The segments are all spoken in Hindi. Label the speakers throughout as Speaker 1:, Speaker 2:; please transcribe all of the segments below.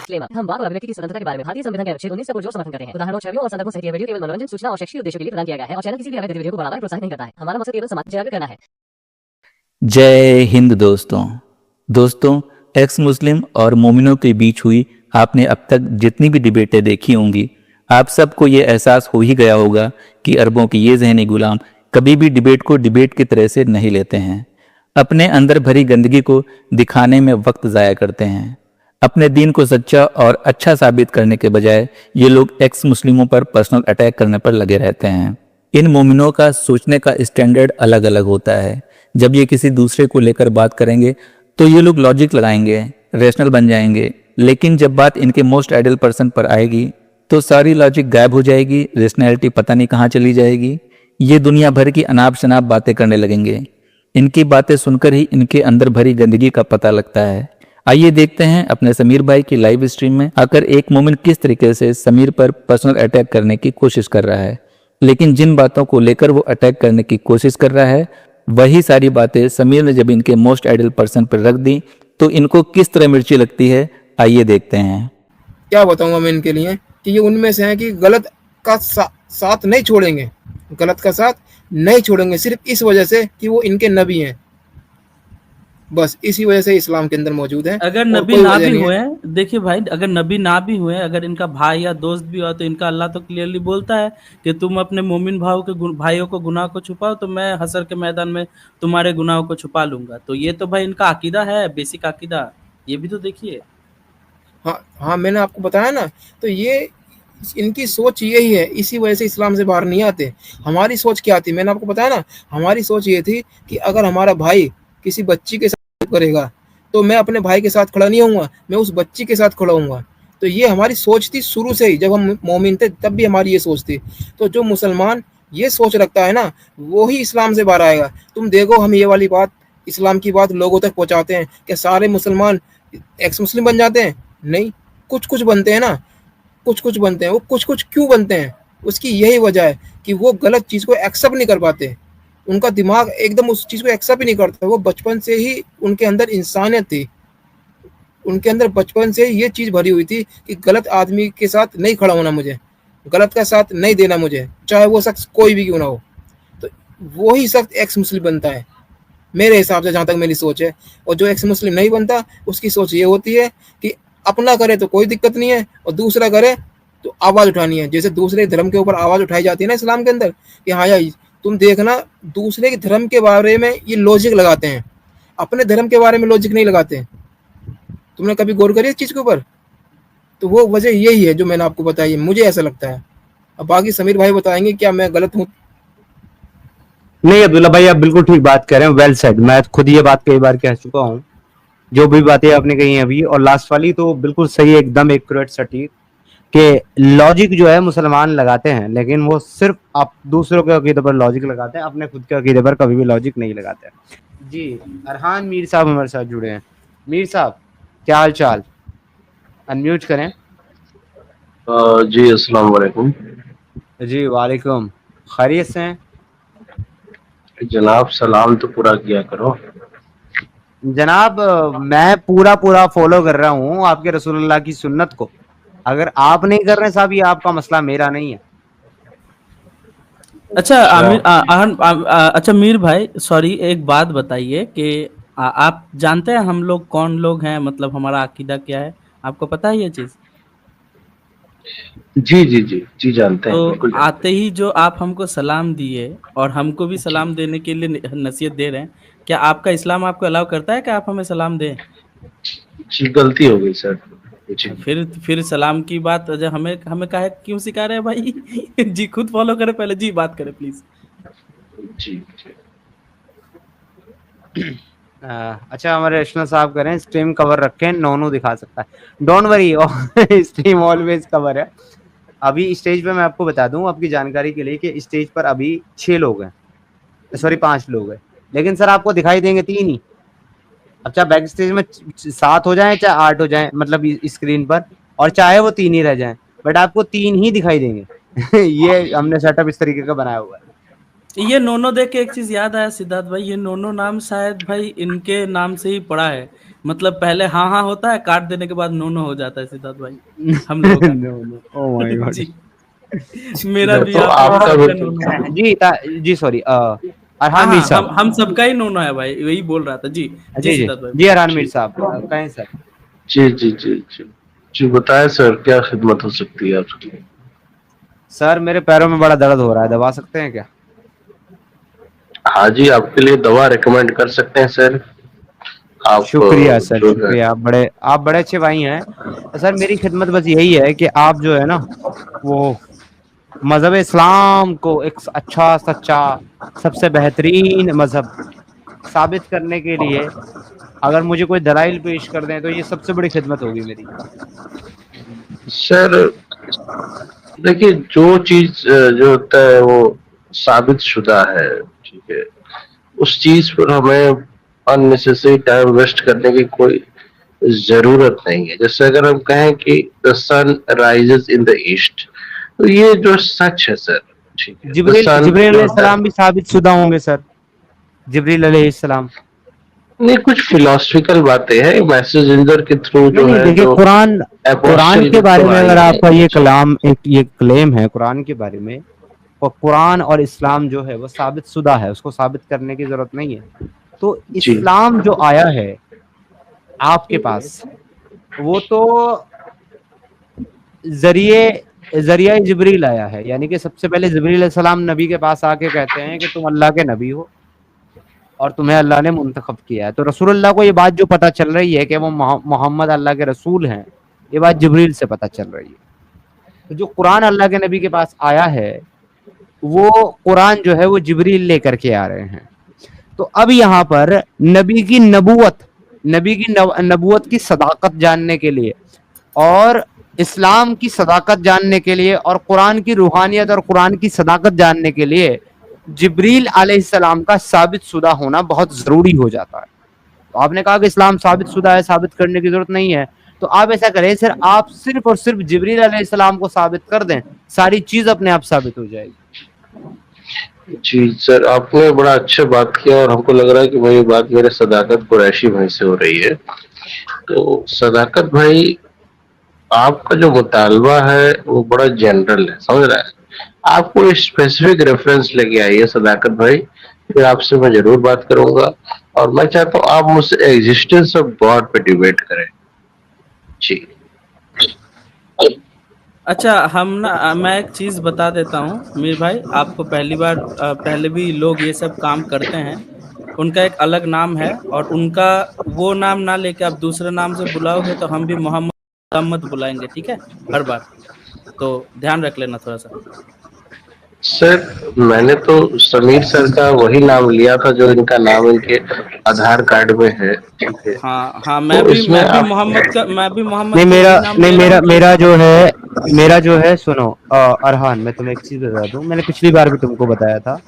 Speaker 1: डिस्क्लेमर। हम वाक और अभिव्यक्ति की स्वतंत्रता के बारे में भारतीय संविधान के अनुच्छेद 19 से जोर समर्थन करते हैं। उदाहरणों, छवियों और संदर्भों सहित यह वीडियो केवल मनोरंजन, सूचना और शैक्षिक उद्देश्यों के लिए प्रदान किया गया है और चैनल किसी भी अवैध गतिविधियों को बढ़ावा या प्रोत्साहित नहीं करता है। हमारा मकसद केवल समाज जागरूक करना है।
Speaker 2: जय हिंद दोस्तों, एक्स मुस्लिम और मोमिनों के बीच हुई आपने अब तक जितनी भी डिबेटें देखी होंगी, आप सबको ये एहसास हो ही गया होगा कि अरबों के ये जहनी गुलाम कभी भी डिबेट को डिबेट की तरह से नहीं लेते हैं। अपने अंदर भरी गंदगी को दिखाने में वक्त ज़ाया करते हैं। अपने दीन को सच्चा और अच्छा साबित करने के बजाय ये लोग एक्स मुस्लिमों पर पर्सनल अटैक करने पर लगे रहते हैं। इन मोमिनों का सोचने का स्टैंडर्ड अलग अलग होता है। जब ये किसी दूसरे को लेकर बात करेंगे तो ये लोग लॉजिक लगाएंगे, रेशनल बन जाएंगे, लेकिन जब बात इनके मोस्ट आइडियल पर्सन पर आएगी तो सारी लॉजिक गायब हो जाएगी, रेशनैलिटी पता नहीं कहाँ चली जाएगी। ये दुनिया भर की अनाप शनाप बातें करने लगेंगे। इनकी बातें सुनकर ही इनके अंदर भरी गंदगी का पता लगता है। आइए देखते हैं अपने समीर भाई की लाइव स्ट्रीम में आकर एक मोमिन किस तरीके से समीर पर पर्सनल अटैक करने की कोशिश कर रहा है। लेकिन जिन बातों को लेकर वो अटैक करने की कोशिश कर रहा है, वही सारी बातें समीर ने जब इनके मोस्ट आइडियल पर्सन पर रख दी तो इनको किस तरह मिर्ची लगती है, आइए देखते हैं।
Speaker 3: क्या बताऊंगा मैं इनके लिए कि ये उनमें से हैं कि गलत का साथ नहीं छोड़ेंगे, गलत का साथ नहीं छोड़ेंगे सिर्फ इस वजह से कि वो इनके नबी हैं। बस इसी वजह से इस्लाम के अंदर मौजूद है।
Speaker 4: अगर नबी ना भी हुए, देखिए भाई, अगर नबी ना भी हुए, अगर इनका भाई या दोस्त भी हुआ तो इनका अल्लाह तो क्लियरली बोलता है कि तुम अपने मोमिन भाइयों को गुनाह को छुपाओ तो मैं हशर के मैदान में तुम्हारे गुनाहों को छुपा लूंगा। तो ये तो भाई इनका अकीदा है, बेसिक अकीदा। ये भी तो देखिए।
Speaker 3: हाँ, मैंने आपको बताया ना, तो ये इनकी सोच यही है, इसी वजह से इस्लाम से बाहर नहीं आते। हमारी सोच क्या थी, मैंने आपको बताया ना, हमारी सोच ये थी कि अगर हमारा भाई किसी बच्ची के साथ करेगा तो मैं अपने भाई के साथ खड़ा नहीं होऊंगा, मैं उस बच्ची के साथ खड़ा होऊंगा। तो ये हमारी सोच थी शुरू से ही, जब हम मोमिन थे तब भी हमारी ये सोच थी। तो जो मुसलमान ये सोच रखता है ना, वो ही इस्लाम से बाहर आएगा। तुम देखो, हम ये वाली बात, इस्लाम की बात लोगों तक पहुंचाते हैं कि सारे मुसलमान एक्स मुस्लिम बन जाते हैं। नहीं, कुछ कुछ बनते हैं ना, कुछ कुछ बनते हैं। वो कुछ कुछ क्यों बनते हैं, उसकी यही वजह है कि वो गलत चीज़ को एक्सेप्ट नहीं कर पाते। उनका दिमाग एकदम उस चीज़ को एक्सेप्ट ही नहीं करता। वो बचपन से ही उनके अंदर इंसानियत थी, उनके अंदर बचपन से ये चीज़ भरी हुई थी कि गलत आदमी के साथ नहीं खड़ा होना, मुझे गलत का साथ नहीं देना, मुझे चाहे वो शख्स कोई भी क्यों ना हो। तो वो ही शख्स एक्स मुस्लिम बनता है मेरे हिसाब से, जहाँ तक मेरी सोच है। और जो एक्स मुस्लिम नहीं बनता, उसकी सोच ये होती है कि अपना करे तो कोई दिक्कत नहीं है और दूसरा करे तो आवाज़ उठानी है। जैसे दूसरे धर्म के ऊपर आवाज़ उठाई जाती है ना इस्लाम के अंदर, कि हाँ यार, तुम देखना, दूसरे के धर्म के बारे में ये लॉजिक लगाते हैं, अपने धर्म के बारे में लॉजिक नहीं लगाते। तुमने कभी गौर करी इस चीज़ के ऊपर? तो वो वजह यही है जो मैंने आपको बताई है, मुझे ऐसा लगता है। अब बाकी समीर भाई बताएंगे क्या मैं गलत हूँ।
Speaker 5: नहीं अब्दुल्ला भाई, आप बिल्कुल ठीक बात कर रहे हैं, वेल सेड। मैं खुद ये बात कई बार कह चुका हूँ, जो भी बातें आपने कही हैं अभी, और लास्ट वाली तो बिल्कुल सही, एकदम एक्यूरेट सटीक, कि लॉजिक जो है मुसलमान लगाते हैं, लेकिन वो सिर्फ आप दूसरों के अकीदे पर लॉजिक लगाते हैं, अपने खुद के अकीदे पर कभी भी लॉजिक नहीं लगाते। जी, अरहान मीर साहब हमारे साथ जुड़े हैं। मीर साहब, क्या हाल चाल? अनम्यूट करें।
Speaker 6: जी अस्सलाम वालेकुम।
Speaker 5: जी वालेकुम, खैरियत से हैं
Speaker 6: जनाब? सलाम तो पूरा किया करो
Speaker 5: जनाब। मैं पूरा फॉलो कर रहा हूँ आपके रसूलुल्लाह की सुन्नत को। अगर आप नहीं कर रहे साहब, ये आपका मसला, मेरा नहीं है।
Speaker 4: अच्छा अच्छा मीर भाई, सॉरी, एक बात बताइए कि आप जानते हैं हम लोग कौन लोग हैं, मतलब हमारा अकीदा क्या है? आपको पता है ये चीज?
Speaker 6: जी जी जी जी, जानते हैं,
Speaker 4: तो
Speaker 6: बिल्कुल जानते
Speaker 4: आते ही जो आप हमको सलाम दिए और हमको भी सलाम देने के लिए नसीहत दे रहे हैं, क्या आपका इस्लाम आपको अलाउ करता है कि आप हमें सलाम दें?
Speaker 6: जी, गलती हो गई सर। जी
Speaker 4: फिर सलाम की बात जब हमें हमें काहे क्यों सिखा रहे हैं भाई? जी खुद फॉलो करें पहले, जी बात करें प्लीज।
Speaker 6: जी जी।
Speaker 5: अच्छा, हमारे रश्ना साहब करें, स्ट्रीम कवर रखें, नोनू दिखा सकता है, don't worry, stream always cover है। अभी स्टेज पे मैं आपको बता दूं आपकी जानकारी के लिए कि स्टेज पर अभी 6 लोग हैं, सॉरी 5 लोग हैं, लेकिन सर आपको दिखाई देंगे 3 ही। अब चाहे बैक स्टेज में 7 हो जाए चाहे 8 हो जाए, मतलब स्क्रीन पर, और चाहे वो 3 ही रह जाए, बट आपको 3 ही दिखाई देंगे। ये हमने सेटअप इस तरीके का बनाया हुआ है।
Speaker 4: ये नोनो देख के एक चीज याद आया सिद्धार्थ भाई, ये नोनो नाम शायद भाई इनके नाम से ही पड़ा है। मतलब पहले हाँ हाँ होता है, काट देने के बाद नो नो हो जाता है सिद्धार्थ भाई हम लोगों का।
Speaker 5: No no, oh my God.
Speaker 4: जी, मेरा भी
Speaker 6: तो
Speaker 4: आपका भी
Speaker 6: आपका
Speaker 4: सबका
Speaker 6: भी
Speaker 4: नो नो है।
Speaker 5: जी सॉरी,
Speaker 4: हाँ
Speaker 5: अरहान मीर
Speaker 4: हाँ,
Speaker 5: साहब।
Speaker 4: हम सबका ही नो नो है भाई, वही बोल रहा था जी। जी
Speaker 5: जी जी
Speaker 4: सिद्धार्थ भाई
Speaker 5: जी,
Speaker 4: बोलिए।
Speaker 5: अरहान मीर साहब कहें सर।
Speaker 6: जी जी जी जी जी बताएं सर, क्या खिदमत हो सकती है आपकी?
Speaker 5: सर मेरे पैरों में बड़ा दर्द हो रहा है, दबा सकते हैं क्या?
Speaker 6: हाँ जी, आपके लिए दवा रिकमेंड कर सकते हैं सर। आप
Speaker 5: शुक्रिया सर,
Speaker 6: जो है,
Speaker 5: शुक्रिया। आप बड़े अच्छे भाई हैं। सर मेरी खिदमत बस यही है कि आप जो है ना, वो मजहब इस्लाम को एक अच्छा सच्चा सबसे बेहतरीन मजहब साबित करने के लिए अगर मुझे कोई दलाइल पेश कर दें तो ये सबसे बड़ी खिदमत होगी मेरी।
Speaker 6: सर देखिए, जो चीज जो होता है वो साबित शुदा है, ठीक है, उस चीज पर हमें अननेसेसरी टाइम वेस्ट करने की कोई जरूरत नहीं है। जैसे अगर हम कहें कि the sun rises in the east, तो ये जो सच है सर, ठीक है, द
Speaker 5: जिब्रील
Speaker 6: सन
Speaker 5: जिब्रील
Speaker 6: जो होता है,
Speaker 5: अलैहिस्सलाम भी साबित शुदा होंगे सर, जिब्रील अलैहिस्सलाम।
Speaker 6: नहीं कुछ फिलोसफिकल बातें हैं, मैसेंजर के थ्रू
Speaker 5: नहीं
Speaker 6: जो
Speaker 5: नहीं,
Speaker 6: है,
Speaker 5: देखिए
Speaker 6: जो
Speaker 5: कुरान कुरान
Speaker 6: एपोस्टल
Speaker 5: के
Speaker 6: के
Speaker 5: बारे
Speaker 6: थ्रू
Speaker 5: में
Speaker 6: आई
Speaker 5: अगर
Speaker 6: है।
Speaker 5: आपका ये
Speaker 6: जी
Speaker 5: कलाम ये क्लेम है कुरान के बारे में, और कुरान और इस्लाम जो है वो साबित शुदा है, उसको साबित करने की जरूरत नहीं है। तो
Speaker 6: जी
Speaker 5: इस्लाम जो आया है आपके पास, वो तो जरिए जरिया जिब्रील आया है, यानी कि सबसे पहले जिब्रील अलैहिस्सलाम नबी के पास आके कहते हैं कि तुम अल्लाह के नबी हो और तुम्हें अल्लाह ने मुंतखब किया है। तो रसूलुल्लाह को ये बात जो पता चल रही है कि वो मोहम्मद अल्लाह के रसूल हैं, ये बात जिब्रील से पता चल रही है। तो जो कुरान अल्लाह के नबी के पास आया है, वो कुरान जो है वो जिब्रील लेकर के आ रहे हैं। तो अब यहाँ पर नबी की नबूवत की सदाकत जानने के लिए और इस्लाम की सदाकत जानने के लिए और कुरान की रूहानियत और कुरान की सदाकत जानने के लिए जिब्रील अलैहिस्सलाम का साबित शुदा होना बहुत जरूरी हो जाता है। तो आपने कहा कि इस्लाम साबित शुदा है, साबित करने की जरूरत नहीं है, तो आप ऐसा करें सर, आप सिर्फ और सिर्फ जिब्रील अलैहिस्सलाम को साबित कर दें, सारी चीज अपने आप साबित हो जाएगी।
Speaker 6: जी सर, आपने बड़ा अच्छा बात किया और हमको लग रहा है कि भाई बात मेरे सदाकत कुरैशी भाई से हो रही है। तो सदाकत भाई, आपका जो मुतालबा है वो बड़ा जनरल है, समझ रहा है, आप कोई स्पेसिफिक रेफरेंस लेके आइए सदाकत भाई, फिर आपसे मैं जरूर बात करूंगा। और मैं चाहता हूँ आप मुझसे एग्जिस्टेंस ऑफ गॉड पे डिबेट करें। जी
Speaker 4: अच्छा, हम ना मैं एक चीज़ बता देता हूँ मीर भाई, आपको पहली बार पहले भी लोग ये सब काम करते हैं, उनका एक अलग नाम है और उनका वो नाम ना लेके आप दूसरे नाम से बुलाओगे तो हम भी मोहम्मद बुलाएंगे, ठीक है, हर बार। तो ध्यान रख लेना थोड़ा सा।
Speaker 6: सर, मैंने तो समीर सर का वही नाम लिया था जो इनका नाम इनके आधार कार्ड में है, ठीक है,
Speaker 4: हाँ हाँ,
Speaker 6: तो इसमें आप
Speaker 4: मैं भी मोहम्मद
Speaker 5: नहीं
Speaker 4: का
Speaker 5: मेरा
Speaker 4: वही नाम
Speaker 5: नहीं
Speaker 4: ले रहा
Speaker 5: मेरा
Speaker 4: हूँ कि
Speaker 5: मेरा जो है सुनो, अरहान, मैं तुम्हें एक चीज बता दूं, मैंने पिछली बार भी तुमको बताया था,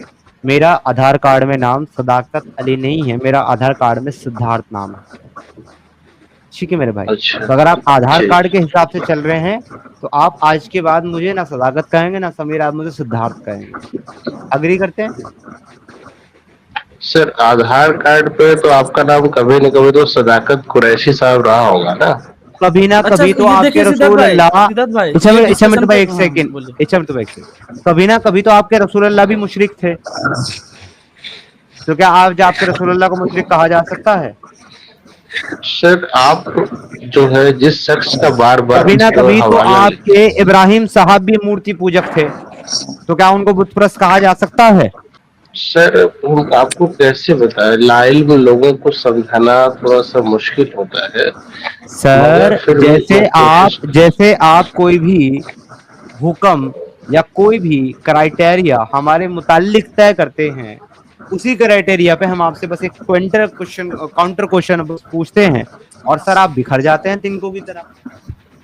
Speaker 5: मेरा आधार कार्ड में नाम सदाकत अली नहीं है, मेरा आधार कार्ड में सिद्धार्थ नाम है, ठीक है मेरे भाई।
Speaker 6: अच्छा
Speaker 5: तो अगर आप आधार
Speaker 6: जी
Speaker 5: कार्ड के हिसाब से चल रहे हैं तो आप आज के बाद मुझे ना सदाकत कहेंगे ना समीर, आप मुझे सिद्धार्थ कहेंगे। अग्री करते हैं?
Speaker 6: सर, आधार कार्ड पे तो आपका नाम कभी न कभी तो सदाकत कुरैशी साहब रहा होगा ना?
Speaker 5: कभी ना
Speaker 4: अच्छा
Speaker 5: कभी तो
Speaker 4: ये
Speaker 5: आपके
Speaker 4: देखिए
Speaker 5: रसूल अल्लाह,
Speaker 4: ये
Speaker 5: इच्छा मिनट
Speaker 4: डिस्कशन
Speaker 5: भाई
Speaker 4: पे,
Speaker 5: एक
Speaker 4: हाँ
Speaker 5: सेकंड,
Speaker 4: बोलिए।
Speaker 5: कभी ना कभी तो आपके रसूल अल्लाह भी मुशरिक थे, तो क्या आज आपके रसूल अल्लाह को मुशरिक कहा जा सकता है?
Speaker 6: सर, आप जो है जिस शख्स का बार बार
Speaker 5: कभी ना कभी तो
Speaker 6: हवाला ले,
Speaker 5: आपके इब्राहिम साहब भी मूर्ति पूजक थे, तो क्या उनको बुत परस्त कहा जा सकता है?
Speaker 6: सर आपको कैसे बताए, लाइल्म लोगों को समझाना थोड़ा सा मुश्किल होता है, मगर
Speaker 5: सर
Speaker 6: फिर भी मैं कोशिश
Speaker 5: जैसे आप कोई भी हुक्म या कोई भी क्राइटेरिया हमारे मुतालिक तय करते हैं, उसी क्राइटेरिया पे हम आपसे बस एक काउंटर क्वेश्चन पूछते हैं और सर आप बिखर जाते हैं तिनकों की तरह।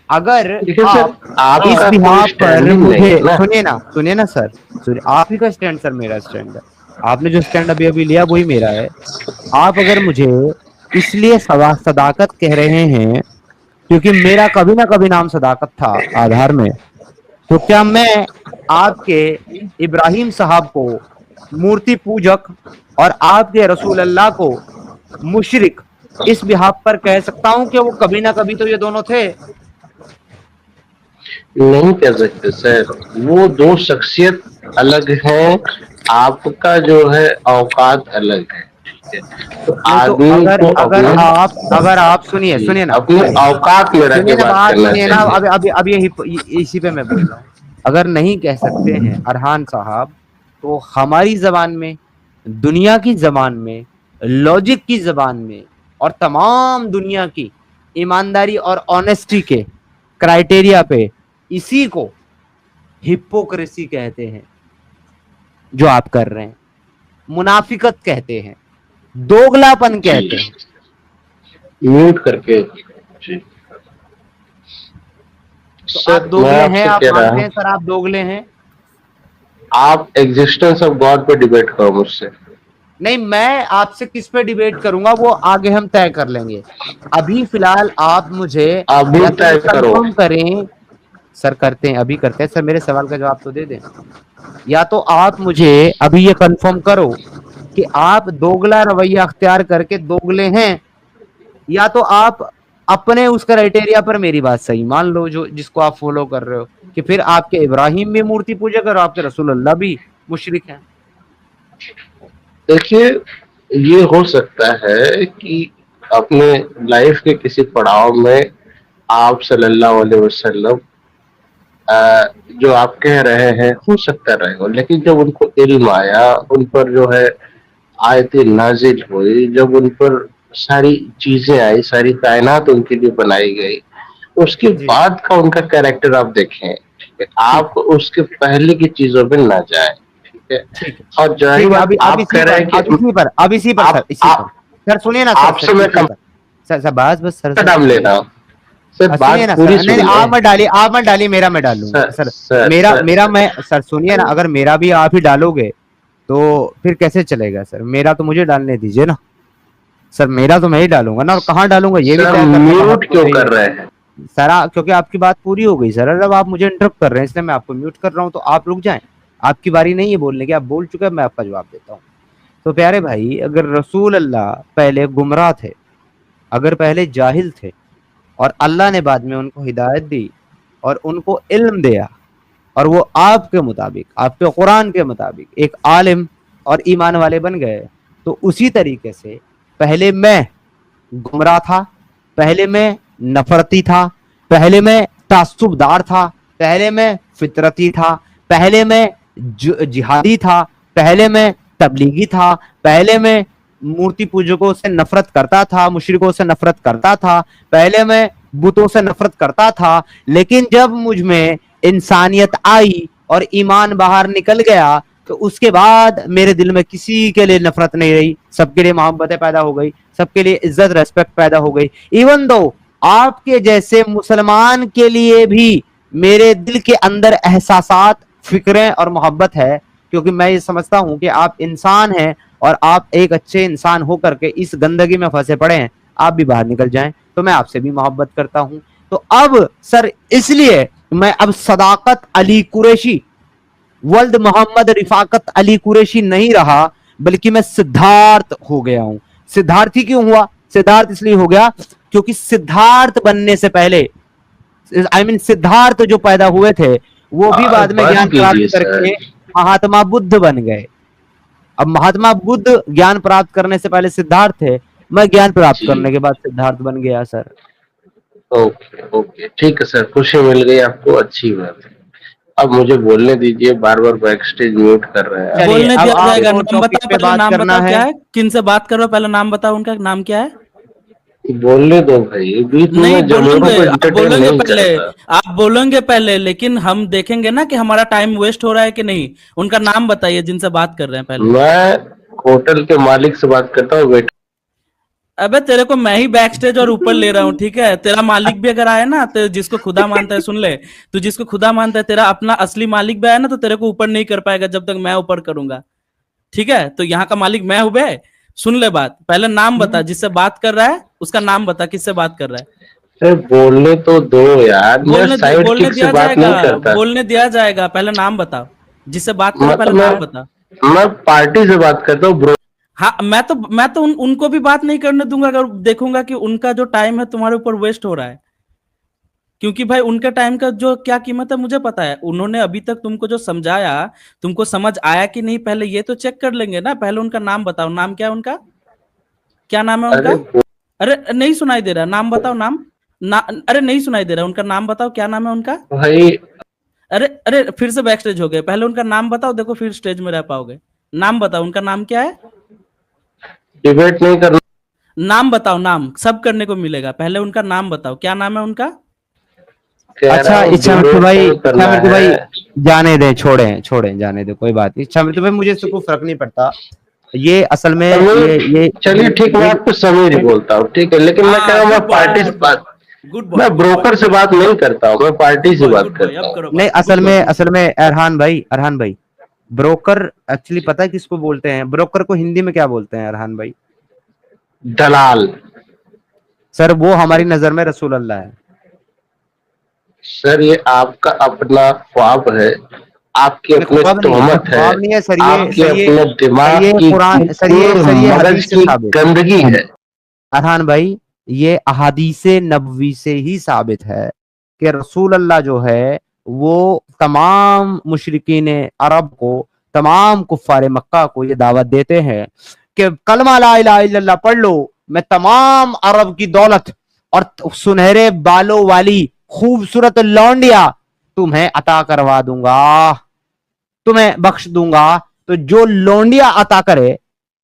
Speaker 5: अगर
Speaker 6: देखिए सर,
Speaker 5: आप इस
Speaker 6: आपका कोई
Speaker 5: बिहाफ पर
Speaker 6: स्टैंडिंग नहीं
Speaker 5: मुझे
Speaker 6: है ना।
Speaker 5: सुनिए ना सर, सुनिए, आप ही का स्टैंड सर मेरा स्टैंड है, आपने जो स्टैंड अभी अभी लिया वही मेरा है। आप अगर मुझे इसलिए सदाकत कह रहे हैं क्योंकि मेरा कभी ना कभी नाम सदाकत था आधार में, तो क्या मैं आपके इब्राहिम साहब को मूर्ति पूजक और आपके रसूल अल्लाह को मुशरिक इस बिहाफ पर कह सकता हूं कि वो कभी ना कभी तो ये दोनों थे।
Speaker 6: नहीं कह सकते सर, वो दो शख्सियत अलग हैं, आपका जो है औकात अलग है, ठीक है। तो
Speaker 5: नहीं तो
Speaker 6: आदमी
Speaker 5: अगर
Speaker 6: को
Speaker 5: अगर आप सुनिए
Speaker 6: जी,
Speaker 5: सुनिए ना
Speaker 6: अपने
Speaker 5: सुनिए
Speaker 6: औकात में रह के
Speaker 5: सुनिए ना
Speaker 6: बात
Speaker 5: बात
Speaker 6: करना
Speaker 5: सुनिए ना।
Speaker 6: चाहिए।
Speaker 5: अब इसी पे मैं बोल रहा हूँ। अगर नहीं कह सकते हैं अरहान साहब, तो हमारी जबान में, दुनिया की जबान में, लॉजिक की जबान में और तमाम दुनिया की ईमानदारी और ऑनेस्टी के क्राइटेरिया पे इसी को हिपोक्रेसी कहते हैं जो आप कर रहे हैं, मुनाफिकत कहते हैं, दोगलापन कहते हैं।
Speaker 6: म्यूट करके जी।
Speaker 5: तो आप
Speaker 6: सर मैं
Speaker 5: दोगले हैं,
Speaker 6: आपसे
Speaker 5: आप
Speaker 6: कह रहा
Speaker 5: मानते हैं
Speaker 6: हूँ,
Speaker 5: सर आप दोगले हैं?
Speaker 6: आप एग्जिस्टेंस ऑफ गॉड पे डिबेट करो मुझसे।
Speaker 5: नहीं, मैं आपसे किस पे डिबेट करूंगा वो आगे हम तय कर लेंगे। अभी फिलहाल आप मुझे
Speaker 6: अभी
Speaker 5: या तो
Speaker 6: तय
Speaker 5: ये
Speaker 6: करो।
Speaker 5: कंफर्म करें। सर करते हैं, अभी करते हैं सर, मेरे सवाल का जवाब तो दे दें। या तो आप मुझे अभी ये कंफर्म करो कि आप दोगला रवैया अख्तियार करके दोगले हैं, या तो आप अपने उस क्राइटेरिया पर मेरी बात सही मान लो, जो जिसको आप फॉलो कर रहे हो, कि फिर आपके इब्राहिम भी मूर्ति पूजक और आपके रसूलुल्लाह भी मुशरिक हैं।
Speaker 6: देखिए, ये हो सकता है कि अपने लाइफ के किसी पड़ाव में आप सल्लल्लाहु अलैहि वसल्लम जो आप कह रहे हैं हो सकता रहे हो, लेकिन जब उनको इल्म आया, उन पर जो है आयतें नाजिल हुई, जब उन पर सारी चीजें आई, सारी कायनात उनके लिए बनाई गई, उसके
Speaker 5: जी
Speaker 6: बाद का उनका कैरेक्टर आप देखें, ठीक है।
Speaker 5: ठीक
Speaker 6: आप उसके पहले की चीजों पे ना जाए, ठीक है।
Speaker 5: ठीक है
Speaker 6: और जाहिर
Speaker 5: ठीक है।
Speaker 6: बात, आप कह रहे हैं कि
Speaker 5: अब इसी पर सर,
Speaker 6: आप
Speaker 5: इसी पर सर सुनिए ना सर,
Speaker 6: आपसे मैं
Speaker 5: इसी पर सर, सर बस सर,
Speaker 6: नाम ले रहा हूँ सर,
Speaker 5: सुनिए
Speaker 6: बात
Speaker 5: ना
Speaker 6: पूरी
Speaker 5: सर, नहीं
Speaker 6: सुनिए।
Speaker 5: आप मत डालिए, मेरा मैं डाल लूंगा
Speaker 6: सर
Speaker 5: सर।
Speaker 6: सर
Speaker 5: मेरा
Speaker 6: सर
Speaker 5: मेरा मैं सर सुनिए ना, अगर मेरा भी आप ही डालोगे तो फिर कैसे चलेगा सर? मेरा तो मुझे डालने दीजिए ना सर, मेरा तो मैं ही डालूंगा ना, और कहाँ डालूंगा ये भी
Speaker 6: सर
Speaker 5: तय करने का हक
Speaker 6: म्यूट क्यों
Speaker 5: मुझे ही
Speaker 6: कर
Speaker 5: है
Speaker 6: रहे हैं?
Speaker 5: सर। क्योंकि आपकी बात पूरी हो गई सर, अब आप मुझे इंटरप्ट कर रहे हैं इसलिए मैं आपको म्यूट कर रहा हूँ, तो आप रुक जाएं। आपकी बारी नहीं है बोलने की, आप बोल चुके हैं, मैं आपका जवाब देता हूँ। तो प्यारे भाई, अगर रसूल अल्लाह पहले गुमराह थे, अगर पहले जाहिल थे, और अल्लाह ने बाद में उनको हिदायत दी और उनको इल्म दिया, और वो आपके मुताबिक, आपके कुरान के मुताबिक एक आलिम और ईमान वाले बन गए, तो उसी तरीके से पहले मैं गुमराह था, पहले मैं नफरती था, पहले मैं तासुबदार था, पहले मैं फितरती था, पहले मैं जिहादी था, पहले मैं तबलीगी था, पहले मैं मूर्ति पूजकों से नफरत करता था, मुशरिकों से नफरत करता था, पहले मैं बुतों से नफरत करता था। लेकिन जब मुझ में इंसानियत आई और ईमान बाहर निकल गया, तो उसके बाद मेरे दिल में किसी के लिए नफरत नहीं रही, सबके लिए मोहब्बतें पैदा हो गई, सबके लिए इज्जत रेस्पेक्ट पैदा हो गई। इवन दो आपके जैसे मुसलमान के लिए भी मेरे दिल के अंदर एहसासात, फिक्रें और मोहब्बत है, क्योंकि मैं ये समझता हूं कि आप इंसान हैं और आप एक अच्छे इंसान होकर के इस गंदगी में फंसे पड़े हैं, आप भी बाहर निकल जाएं, तो मैं आपसे भी मोहब्बत करता हूं। तो अब सर इसलिए मैं अब सदाकत अली कुरैशी, वल्द मोहम्मद रिफाकत अली कुरैशी नहीं रहा, बल्कि मैं सिद्धार्थ हो गया हूं। सिद्धार्थी क्यों हुआ? सिद्धार्थ इसलिए हो गया क्योंकि सिद्धार्थ बनने से पहले, सिद्धार्थ जो पैदा हुए थे वो भी बाद में
Speaker 6: बस
Speaker 5: ज्ञान प्राप्त
Speaker 6: कीजिए
Speaker 5: करके
Speaker 6: सर।
Speaker 5: महात्मा बुद्ध बन गए। अब महात्मा बुद्ध ज्ञान प्राप्त करने से पहले सिद्धार्थ थे, मैं ज्ञान प्राप्त
Speaker 6: जी,
Speaker 5: करने के बाद सिद्धार्थ बन गया सर।
Speaker 6: ओके ओके, ठीक है सर, खुशी मिल गई आपको, अच्छी बात है। अब मुझे बोलने दीजिए, बार बार बैक स्टेज म्यूट कर रहे हैं आप।
Speaker 5: चलिए,
Speaker 4: बोलने
Speaker 5: अब
Speaker 4: दिया जाएगा।
Speaker 5: आपको
Speaker 4: नाम
Speaker 5: टॉपिक
Speaker 4: बताओ,
Speaker 5: पे
Speaker 4: पहले
Speaker 5: बात
Speaker 4: नाम
Speaker 5: करना
Speaker 4: बताओ, क्या
Speaker 5: है।
Speaker 4: है, किन से बात कर रहे हो, पहले नाम बताओ, उनका नाम क्या है?
Speaker 6: बोलने दो भाई, बीच में
Speaker 4: नहीं
Speaker 6: मैं जमीरों
Speaker 4: बोलेंगे,
Speaker 6: को
Speaker 4: आप
Speaker 6: इंटरटेन
Speaker 4: बोलेंगे
Speaker 6: नहीं
Speaker 4: पहले,
Speaker 6: करता।
Speaker 4: आप बोलेंगे पहले, लेकिन हम देखेंगे ना कि हमारा टाइम वेस्ट हो रहा है कि नहीं। उनका नाम बताइए जिनसे बात कर रहे हैं पहले।
Speaker 6: मैं होटल के मालिक से बात करता हूँ, वेटर।
Speaker 4: अबे तेरे को मैं ही बैक स्टेज और ऊपर ले रहा हूँ, ठीक है? तेरा मालिक भी अगर आए ना, तो जिसको खुदा मानता है, सुन ले, तू जिसको खुदा मानता है, तेरा अपना असली मालिक भी आया ना, तो तेरे को ऊपर नहीं कर पाएगा जब तक मैं ऊपर करूंगा, ठीक है? तो यहाँ का मालिक मैं हूं बे। सुन ले बात, पहले नाम बता, जिससे बात कर रहा है उसका नाम बता, किससे बात कर रहा है।
Speaker 6: सर बोलने तो दो यार, मैं साइड
Speaker 4: बोलने
Speaker 6: किक से
Speaker 4: दिया
Speaker 6: बात
Speaker 4: जाएगा,
Speaker 6: नहीं करता।
Speaker 4: बोलने दिया जाएगा। पहले नाम बताओ, जिससे बात कर रहा है,
Speaker 6: मतलब
Speaker 4: पहले नाम बता।
Speaker 6: मैं पार्टी से बात करता हूँ ब्रो।
Speaker 4: हाँ, मैं तो उनको भी बात नहीं करने दूंगा अगर देखूंगा कि उनका जो टाइम है तुम्हारे ऊपर वेस्ट हो रहा है, क्योंकि भाई उनके टाइम का जो क्या कीमत है मुझे पता है। उन्होंने अभी तक तुमको जो समझाया, तुमको समझ आया कि नहीं, पहले ये तो चेक कर लेंगे ना। पहले उनका नाम बताओ, नाम क्या है उनका, क्या नाम है उनका?
Speaker 6: अरे
Speaker 4: अरे नहीं सुनाई दे रहा, नाम बताओ, नाम ना, अरे नहीं सुनाई दे रहा, उनका नाम बताओ, क्या नाम है उनका?
Speaker 6: भाई,
Speaker 4: अरे अरे फिर से बैक स्टेज हो गए, पहले उनका नाम बताओ, देखो फिर स्टेज में रह पाओगे। नाम बताओ, उनका नाम क्या है?
Speaker 6: डिबेट नहीं करना।
Speaker 4: नाम बताओ, नाम सब करने को मिलेगा, पहले उनका नाम बताओ, क्या नाम है उनका?
Speaker 6: कह
Speaker 5: अच्छा
Speaker 6: रहा हूँ
Speaker 5: इच्छा मृत्यु
Speaker 6: डिबेट
Speaker 5: भाई,
Speaker 6: नहीं करना
Speaker 5: इच्छा मृत्यु भाई
Speaker 6: है।
Speaker 5: जाने दें, छोड़ें जाने दे, कोई बात नहीं। इच्छा मृत्यु भाई मुझे इससे कोई फर्क नहीं पड़ता। ये असल में ये
Speaker 6: चलिए ठीक, मैं
Speaker 5: ये
Speaker 6: आपको समीर ही बोलता हूँ, ठीक है, लेकिन मैं कह रहा हूँ मैं
Speaker 4: गुड बॉय,
Speaker 6: पार्टी से
Speaker 4: गुड बॉय,
Speaker 6: बात,
Speaker 4: गुड बॉय,
Speaker 6: मैं
Speaker 4: गुड
Speaker 6: ब्रोकर से बात नहीं करता हूँ, मैं पार्टी से बात
Speaker 4: बॉय,
Speaker 6: करता
Speaker 4: अब
Speaker 6: हूँ।
Speaker 4: करो
Speaker 5: नहीं,
Speaker 4: बात,
Speaker 5: असल में अरहान भाई ब्रोकर एक्चुअली पता है किसको बोलते हैं? ब्रोकर को हिंदी में क्या बोलते हैं अरहान भाई?
Speaker 6: दलाल।
Speaker 5: सर वो हमारी नजर में रसूल अल्लाह है।
Speaker 6: सर ये आपका अपना ख्वाब है, आपकी अपनी
Speaker 5: ख्वाब नहीं है,
Speaker 6: तोहमत है,
Speaker 5: ख्वाब नहीं है सर,
Speaker 6: आपके अपने
Speaker 5: सर
Speaker 6: दिमाग
Speaker 5: ये
Speaker 6: की
Speaker 5: कुरान, सर
Speaker 6: पूरे
Speaker 5: ये
Speaker 6: मगज
Speaker 5: हदीस से
Speaker 6: की
Speaker 5: साबित।
Speaker 6: गंदगी है।
Speaker 5: अरहान भाई ये अहादीसे नबवी से ही साबित है कि रसूल अल्लाह जो है वो तमाम मुशरिकीन अरब को, तमाम कुफ्फार मक्का को ये दावत देते हैं कि कलमा ला इलाहा इल्लल्लाह पढ़ लो, मैं तमाम अरब की दौलत और सुनहरे बालों वाली खूबसूरत लौंडिया तुम्हें अता करवा दूंगा, तुम्हें बख्श दूंगा। तो जो लौंडिया अता करे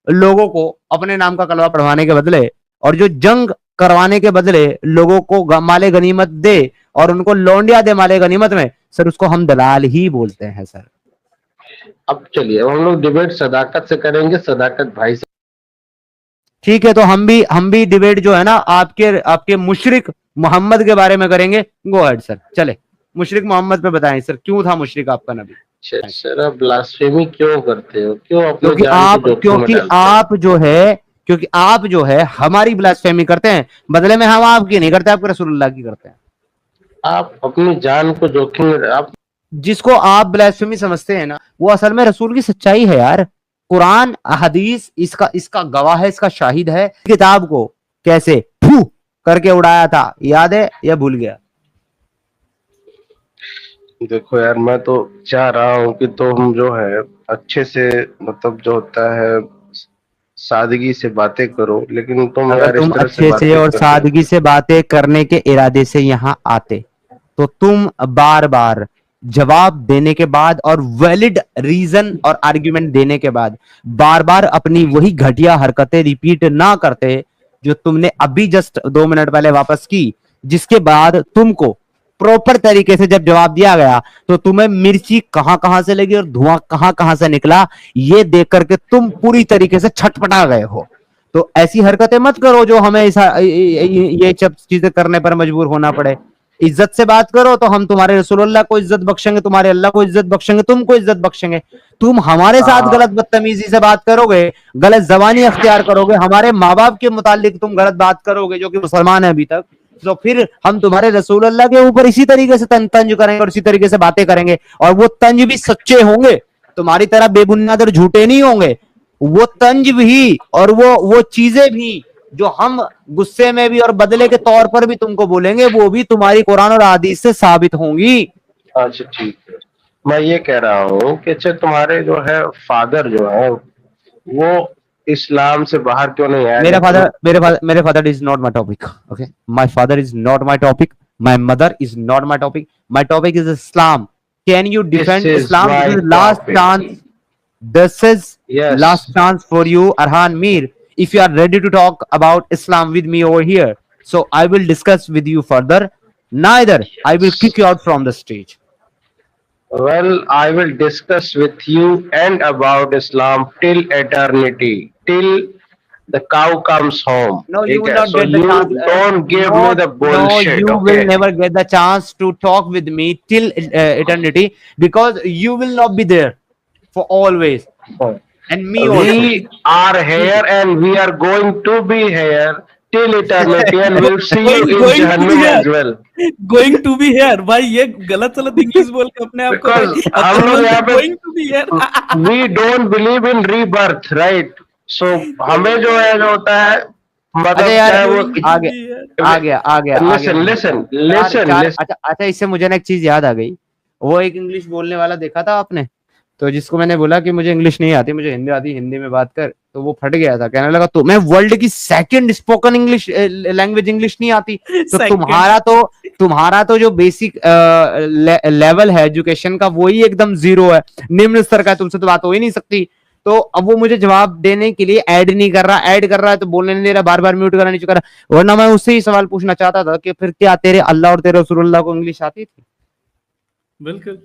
Speaker 5: लोगों को अपने नाम का कलमा पढ़वाने के बदले, और जो जंग करवाने के बदले लोगों को माले गनीमत दे और उनको लौंडिया दे माले गनीमत में, सर उसको हम दलाल ही बोलते हैं सर।
Speaker 6: अब चलिए हम लोग डिबेट सदाकत से करेंगे, सदाकत भाई से।
Speaker 5: ठीक है, तो हम भी डिबेट जो है ना आपके मुशरिक मोहम्मद के बारे में करेंगे। गो अहेड सर, चले मुशरिक मोहम्मद पे बताएं सर, क्यों था मुशरिक आपका नबी?
Speaker 6: सर आप ब्लास्फेमी क्यों करते हो, क्यों अपने
Speaker 5: क्योंकि
Speaker 6: जान को जोखिम में डालते हो?
Speaker 5: क्योंकि आप जो है हमारी ब्लास्फेमी करते हैं, बदले में हम आपकी नहीं करते, आपके रसूलुल्लाह की करते हैं।
Speaker 6: आप अपनी जान को जोखिम में आप
Speaker 5: जिसको आप ब्लास्फेमी समझते हैं ना, वो असल में रसूल की सच्चाई है यार। कुरान हदीस इसका गवाह है, इसका शाहिद है। किताब को कैसे फू करके उड़ाया था, याद है या भूल गया?
Speaker 6: देखो यार, मैं तो चाह रहा हूँ कि तुम जो है अच्छे से, मतलब जो होता है सादगी से बातें करो, लेकिन तुम
Speaker 5: अगर
Speaker 6: यार इस
Speaker 5: तुम
Speaker 6: तरह से
Speaker 5: अच्छे से
Speaker 6: बातें
Speaker 5: और
Speaker 6: कर रहे
Speaker 5: सादगी से बातें करने के इरादे से यहाँ आते, तो तुम बार बार जवाब देने के बाद और वैलिड रीजन और आर्ग्यूमेंट देने के बाद बार बार अपनी वही घटिया हरकतें रिपीट ना करते जो तुमने अभी जस्ट 2 मिनट पहले वापस की, जिसके बाद तुमको प्रॉपर तरीके से जब जवाब दिया गया तो तुम्हें मिर्ची कहां कहां से लगी और धुआं कहां कहां से निकला, ये देख करके तुम पूरी तरीके से छटपटा गए हो। तो ऐसी हरकतें मत करो जो हमें ये सब चीजें करने पर मजबूर होना पड़े। इज्जत से बात करो तो हम तुम्हारे रसूलुल्लाह को इज्जत बख्शेंगे, तुम्हारे अल्लाह को इज्जत बख्शेंगे, तुमको इज्जत बख्शेंगे। तुम हमारे साथ गलत बदतमीजी से बात करोगे, गलत जबानी अख्तियार करोगे, हमारे माँ बाप के मुतालिक तुम गलत बात करोगे जो कि मुसलमान है अभी तक, तो फिर हम तुम्हारे रसूलुल्लाह के ऊपर इसी तरीके से तंज करेंगे और इसी तरीके से बातें करेंगे, और वो तंज भी सच्चे होंगे, तुम्हारी तरह बेबुनियाद और झूठे नहीं होंगे। वो तंज भी और वो चीजें भी जो हम गुस्से में भी और बदले के तौर पर भी तुमको बोलेंगे, वो भी तुम्हारी कुरान और हदीस से साबित होंगी।
Speaker 6: अच्छा ठीक है, मैं ये कह रहा हूँ कि अच्छा तुम्हारे जो है फादर जो है वो इस्लाम से बाहर क्यों नहीं आया?
Speaker 5: मेरे father is not my topic, okay, my father is not my topic, my mother is not my topic, my topic is Islam. Can you defend Islam? Last chance, this is last chance for you, Arhan Mir. If you are ready to talk about Islam with me over here, so I will discuss with you further. Neither I will kick you out from the stage.
Speaker 6: Well, I will discuss with you and about Islam till eternity, till the cow comes home.
Speaker 5: No, you will not
Speaker 6: so
Speaker 5: get the
Speaker 6: you
Speaker 5: chance.
Speaker 6: don't give me the bullshit.
Speaker 5: No, you will never get the chance to talk with me till eternity, because you will not be there for always. And me also.
Speaker 6: We are here and we are going to be here till eternity and we'll see you in Jahannam as well.
Speaker 4: Going to be here भाई, ये गलत सलत इंग्लिश बोल के अपने आप को
Speaker 6: Because हम लोग यहाँ पे
Speaker 4: going to be here.
Speaker 6: we don't believe in rebirth, right? So हमें जो है जो होता है मतलब
Speaker 5: अरे यार
Speaker 6: चाहे वो
Speaker 5: आ गया
Speaker 6: लिसन लिसन लिसन
Speaker 5: अच्छा इससे मुझे ना एक चीज याद आ गई। वो एक इंग्लिश बोलने वाला देखा था आपने, तो जिसको मैंने बोला कि मुझे इंग्लिश नहीं आती, मुझे हिंदी आती, हिंदी में बात कर, तो वो फट गया था, कहने लगा तुम्हें वर्ल्ड की second spoken English language English नहीं आती, तो तुम्हारा तो जो बेसिक लेवल है एजुकेशन का वही एकदम जीरो है, निम्न स्तर का, तुमसे तो बात हो ही नहीं सकती। तो अब वो मुझे जवाब देने के लिए ऐड नहीं कर रहा, ऐड कर रहा है तो बोलने नहीं दे रहा, बार बार म्यूट करना नहीं कर रहा। वरना मैं उससे ही सवाल पूछना चाहता था कि फिर क्या तेरे अल्लाह और तेरे रसूलुल्लाह को इंग्लिश आती थी?
Speaker 4: बिल्कुल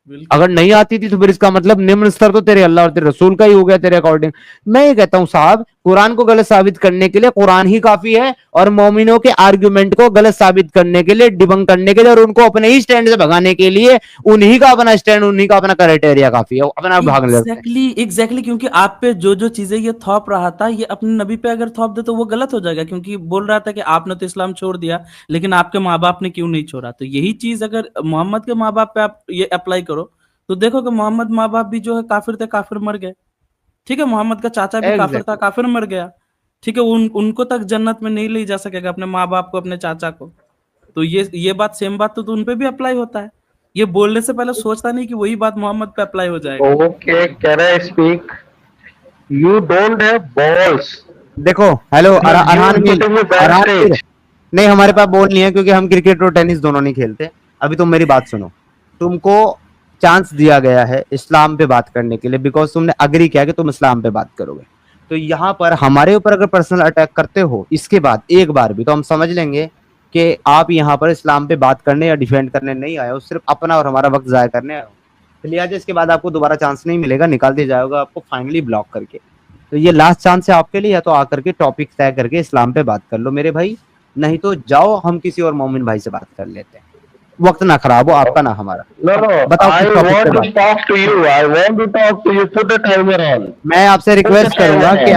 Speaker 4: बिल्कुल।
Speaker 5: अगर नहीं आती थी तो फिर इसका मतलब निम्न स्तर तो तेरे अल्लाह और तेरे रसूल का ही हो गया तेरे अकॉर्डिंग। मैं ये कहता हूं साहब, कुरान को गलत साबित करने के लिए कुरान ही काफी है, और मोमिनों के आर्गुमेंट को गलत साबित करने के लिए, डिबंक करने के लिए, और उनको अपने ही स्टैंड से भगाने के लिए उन्हीं का अपना स्टैंड, उन्हीं का अपना क्राइटेरिया काफी है, अपना भागने लगते हैं।
Speaker 4: एग्जैक्टली क्योंकि आप पे जो जो चीजें ये थोप रहा था, ये अपने नबी पे अगर थोप दे तो वो गलत हो जाएगा, क्योंकि बोल रहा था कि आपने तो इस्लाम छोड़ दिया लेकिन आपके माँ बाप ने क्यों नहीं छोड़ा। तो यही चीज अगर मोहम्मद के माँ बाप पे आप ये अप्लाई करो तो देखो कि मोहम्मद माँ बाप भी जो है काफिर थे, काफिर मर गए। ठीक है, मोहम्मद का चाचा भी काफिर था, काफिर मर गया। ठीक है, उनको तक जन्नत में नहीं ले जा सकेगा, अपने माँ बाप को, अपने चाचा को। तो ये बात, सेम बात तो उन पे भी अप्लाई होता है। ये बोलने से पहले सोचता नहीं कि वही बात मोहम्मद पे अप्लाई हो जाएगा।
Speaker 6: Okay, can I speak? You don't have balls.
Speaker 5: देखो हेलो अरहान नहीं, हमारे पास बॉल नहीं है क्योंकि हम क्रिकेट और टेनिस दोनों नहीं खेलते। अभी तुम मेरी बात सुनो, तुमको चांस दिया गया है इस्लाम पे बात करने के लिए, बिकॉज तुमने अग्री किया कि तुम इस्लाम पे बात करोगे। तो यहाँ पर हमारे ऊपर अगर पर्सनल अटैक करते हो इसके बाद एक बार भी, तो हम समझ लेंगे कि आप यहाँ पर इस्लाम पे बात करने या डिफेंड करने नहीं आए हो, सिर्फ अपना और हमारा वक्त जाया करने आए हो। लिहाजा इसके बाद आपको दोबारा चांस नहीं मिलेगा, निकाल दिया जाएगा आपको फाइनली ब्लॉक करके। तो ये लास्ट चांस है आपके लिए, या तो आकर के टॉपिक तय करके इस्लाम पे बात कर लो मेरे भाई, नहीं तो जाओ हम किसी और मोमिन भाई से बात कर लेते हैं। वक्त ना खराब हो आपका ना हमारा। बताओ, मैं आपसे रिक्वेस्ट करूंगा कि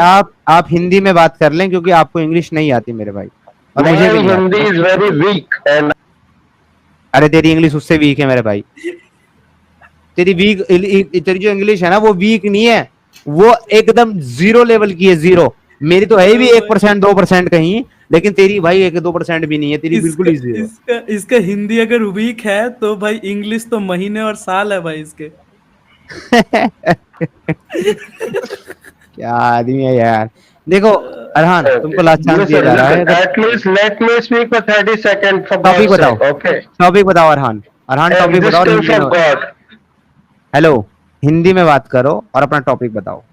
Speaker 5: आप हिंदी में बात कर लें क्योंकि आपको इंग्लिश नहीं आती मेरे भाई, और मुझे भी हिंदी इज वेरी वीक। अरे तेरी इंग्लिश उससे वीक है मेरे भाई, तेरी जो इंग्लिश है ना वो वीक नहीं है, वो एकदम जीरो लेवल की है, जीरो। मेरी तो है भी 1% 2% कहीं, लेकिन तेरी भाई 1-2% भी नहीं है, तेरी बिल्कुल ही जीरो।
Speaker 4: इसका हिंदी अगर वीक है तो भाई इंग्लिश तो महीने और साल है भाई इसके। क्या आदमी है यार। देखो अरहान, तुमको लास्ट चांस दिया जा रहा है,
Speaker 6: at least let me speak for 30 second.
Speaker 5: Topic बताओ। ओके, टॉपिक बताओ अरहान टॉपिक बताओ। हेलो, हिंदी में बात करो और अपना टॉपिक बताओ।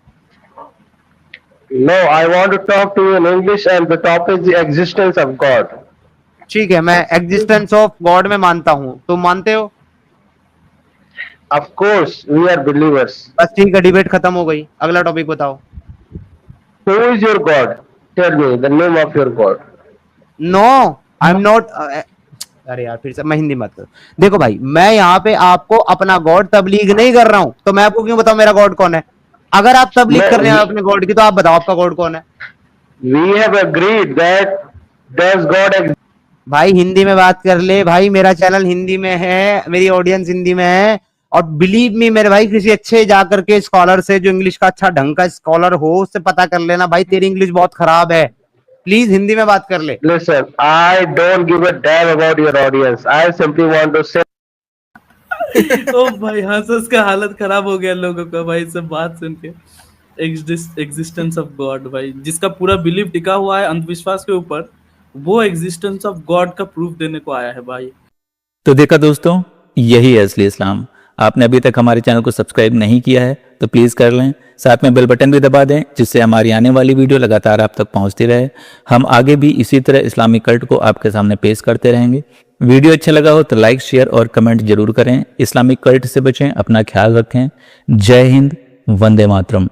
Speaker 6: No, I want to talk to you in English and the topic is the existence of God.
Speaker 5: ठीक है, मैं existence of God में मानता हूँ, तुम मानते हो?
Speaker 6: Of course, we are believers.
Speaker 5: बस ठीक है, डिबेट खत्म हो गई, अगला टॉपिक बताओ।
Speaker 6: Who is your God? Tell me the name of your God.
Speaker 5: No, I'm not. अरे यार फिर से मैं हिंदी मत करो। देखो भाई, मैं यहाँ पे आपको अपना गॉड तबलीग नहीं कर रहा हूँ, तो मैं आपको क्यों बताऊँ मेरा गॉड कौन है? अगर आप तबलीग करने हैं अपने गॉड की, तो आप बताओ आपका गॉड कौन है?
Speaker 6: We have agreed that does God exist?
Speaker 5: भाई हिंदी में बात कर ले भाई, मेरा चैनल हिंदी में है, मेरी ऑडियंस हिंदी में है, और बिलीव मी मेरे भाई, किसी अच्छे जाकर के स्कॉलर से, जो इंग्लिश का अच्छा ढंग का स्कॉलर हो, उससे पता कर लेना भाई, तेरी इंग्लिश बहुत खराब है, प्लीज हिंदी में बात कर ले।
Speaker 6: Listen, I don't give a damn about your audience. I simply want to say
Speaker 4: ओ भाई हंस के हालत खराब हो गया लोगों का भाई सब बात सुन के। एग्जिस्टेंस ऑफ गॉड भाई, जिसका पूरा बिलीफ टिका हुआ है अंधविश्वास के ऊपर, वो एग्जिस्टेंस ऑफ गॉड का प्रूफ देने को आया है भाई।
Speaker 2: तो देखा दोस्तों, यही है असली इस्लाम। आपने अभी तक हमारे चैनल को सब्सक्राइब नहीं किया है तो प्लीज़ कर लें, साथ में बेल बटन भी दबा दें, जिससे हमारी आने वाली वीडियो लगातार आप तक पहुंचती रहे। हम आगे भी इसी तरह इस्लामिक कल्ट को आपके सामने पेश करते रहेंगे। वीडियो अच्छा लगा हो तो लाइक, शेयर और कमेंट जरूर करें। इस्लामिक कल्ट से बचें, अपना ख्याल रखें। जय हिंद, वंदे मातरम।